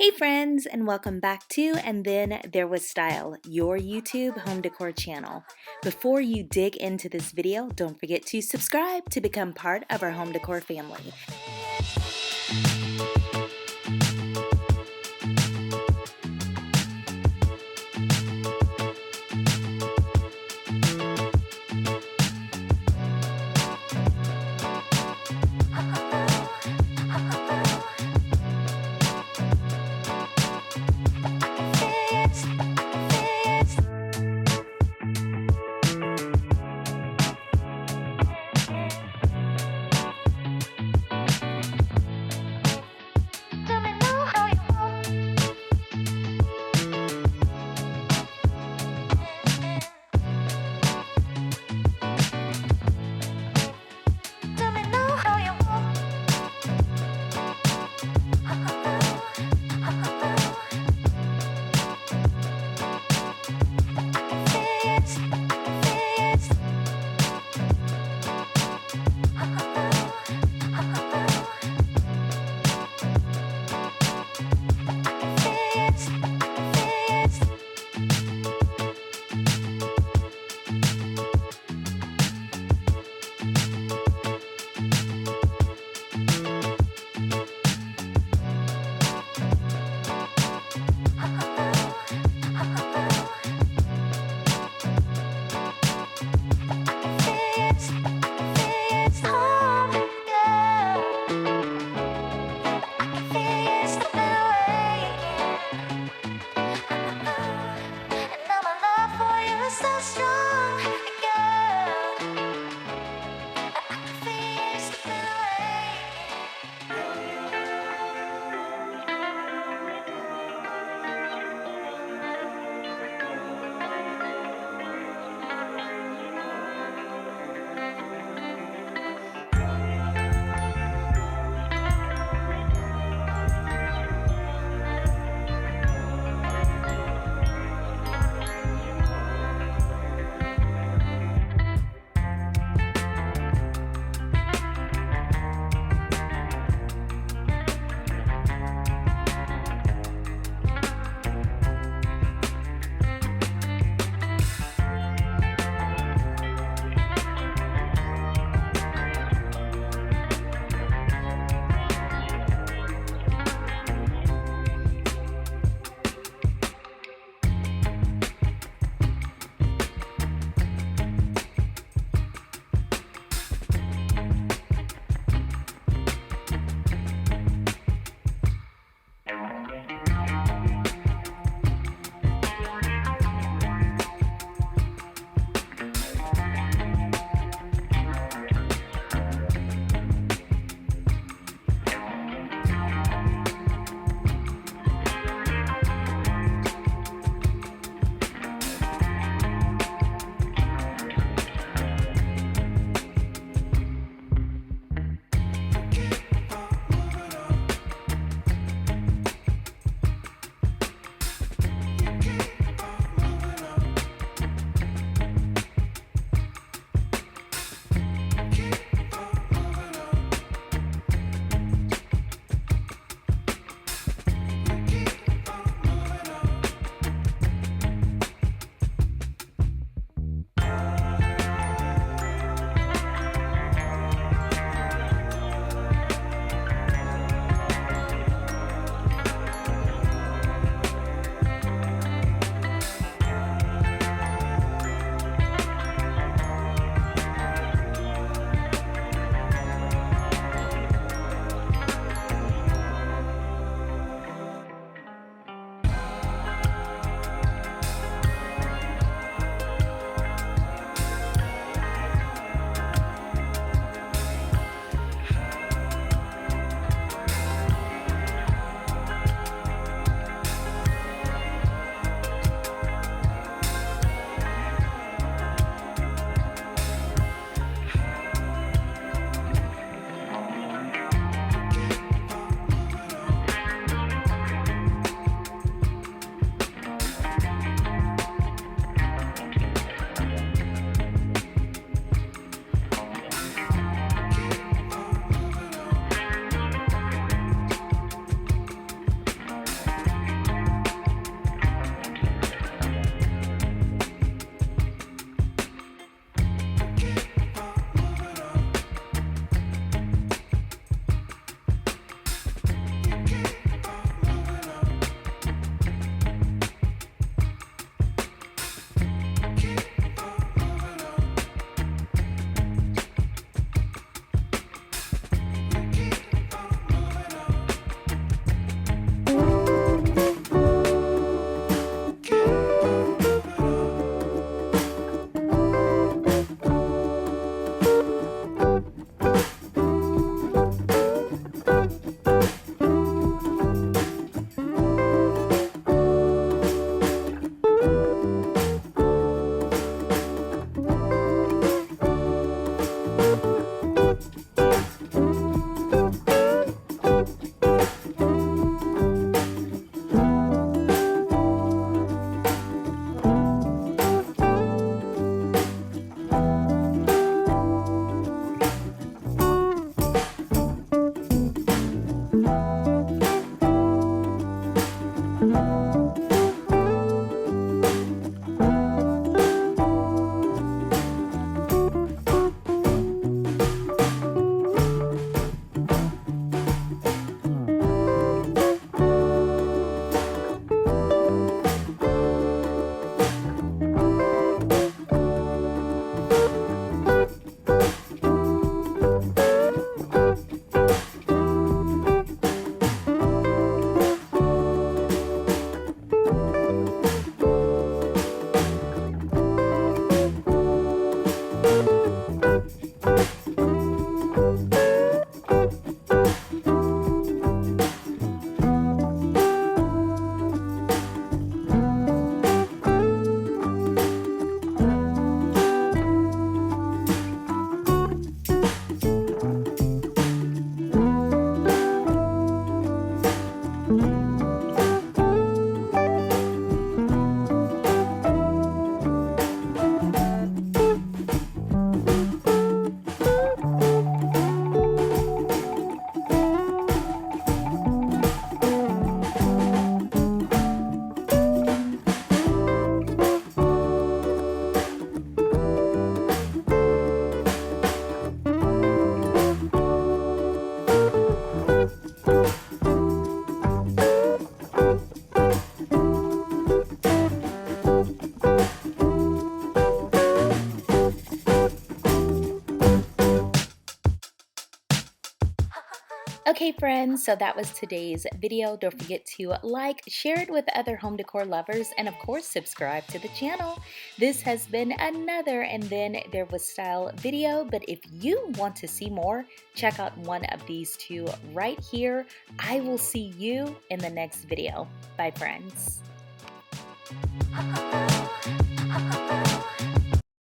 Hey friends, and welcome back to And Then There Was Style, your YouTube home decor channel. Before you dig into this video, don't forget to subscribe to become part of our home decor family. Okay friends, so that was today's video. Don't forget to like, share it with other home decor lovers, and of course subscribe to the channel. This has been another And Then There Was Style video, but if you want to see more, check out one of these two right here. I will see you in the next video. Bye friends.